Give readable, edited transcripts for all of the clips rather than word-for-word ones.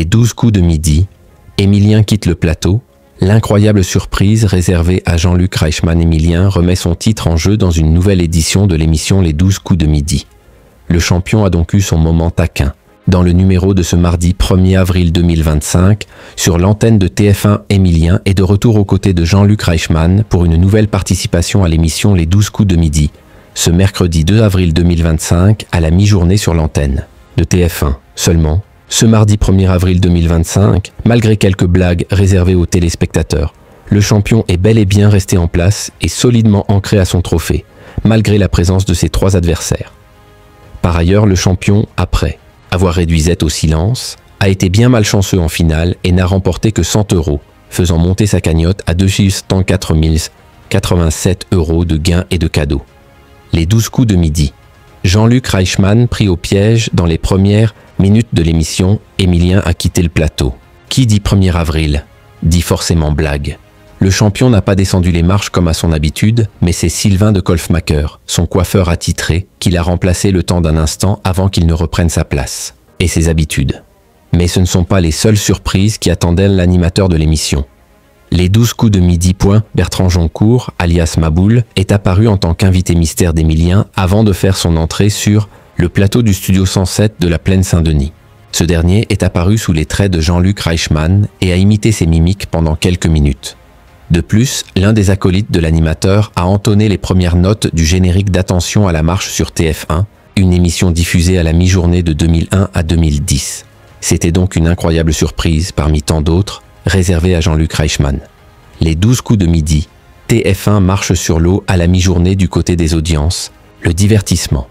Les 12 coups de midi, Emilien quitte le plateau. L'incroyable surprise réservée à Jean-Luc Reichmann-Emilien remet son titre en jeu dans une nouvelle édition de l'émission Les 12 coups de midi. Le champion a donc eu son moment taquin. Dans le numéro de ce mardi 1er avril 2025, sur l'antenne de TF1, Emilien est de retour aux côtés de Jean-Luc Reichmann pour une nouvelle participation à l'émission Les 12 coups de midi, ce mercredi 2 avril 2025 à la mi-journée sur l'antenne de TF1. Seulement, ce mardi 1er avril 2025, malgré quelques blagues réservées aux téléspectateurs, le champion est bel et bien resté en place et solidement ancré à son trophée, malgré la présence de ses 3 adversaires. Par ailleurs, le champion, après avoir réduit Z au silence, a été bien malchanceux en finale et n'a remporté que 100 €, faisant monter sa cagnotte à 204 087 € de gains et de cadeaux. Les 12 coups de midi. Jean-Luc Reichmann pris au piège dans les premières minutes de l'émission, Emilien a quitté le plateau. Qui dit 1er avril, dit forcément blague. Le champion n'a pas descendu les marches comme à son habitude, mais c'est Sylvain de Kolfmacher, son coiffeur attitré, qui l'a remplacé le temps d'un instant avant qu'il ne reprenne sa place et ses habitudes. Mais ce ne sont pas les seules surprises qui attendaient l'animateur de l'émission. Les 12 coups de midi. Bertrand Joncourt, alias Maboul, est apparu en tant qu'invité mystère d'Emilien avant de faire son entrée sur le plateau du Studio 107 de la Plaine Saint-Denis. Ce dernier est apparu sous les traits de Jean-Luc Reichmann et a imité ses mimiques pendant quelques minutes. De plus, l'un des acolytes de l'animateur a entonné les premières notes du générique d'Attention à la marche sur TF1, une émission diffusée à la mi-journée de 2001 à 2010. C'était donc une incroyable surprise parmi tant d'autres, réservée à Jean-Luc Reichmann. Les 12 coups de midi. TF1 marche sur l'eau à la mi-journée du côté des audiences, le divertissement.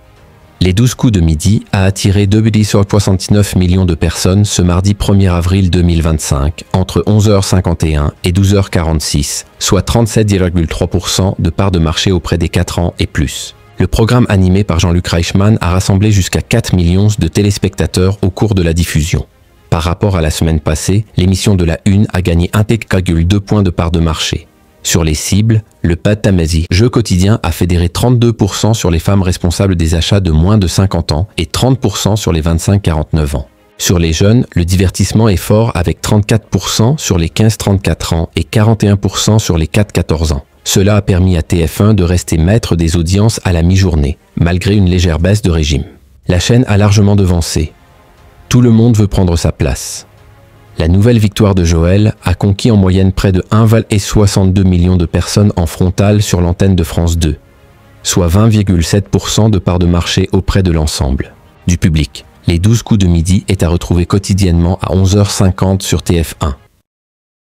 Les 12 coups de midi a attiré 2,69 millions de personnes ce mardi 1er avril 2025, entre 11h51 et 12h46, soit 37,3% de part de marché auprès des 4 ans et plus. Le programme animé par Jean-Luc Reichmann a rassemblé jusqu'à 4 millions de téléspectateurs au cours de la diffusion. Par rapport à la semaine passée, l'émission de la Une a gagné 1,2 points de part de marché. Sur les cibles, le Patamasi, jeu quotidien, a fédéré 32% sur les femmes responsables des achats de moins de 50 ans et 30% sur les 25-49 ans. Sur les jeunes, le divertissement est fort avec 34% sur les 15-34 ans et 41% sur les 4-14 ans. Cela a permis à TF1 de rester maître des audiences à la mi-journée, malgré une légère baisse de régime. La chaîne a largement devancé. Tout le monde veut prendre sa place. La nouvelle victoire de Joël a conquis en moyenne près de 1,62 million de personnes en frontal sur l'antenne de France 2, soit 20,7% de part de marché auprès de l'ensemble du public. Les 12 coups de midi est à retrouver quotidiennement à 11h50 sur TF1.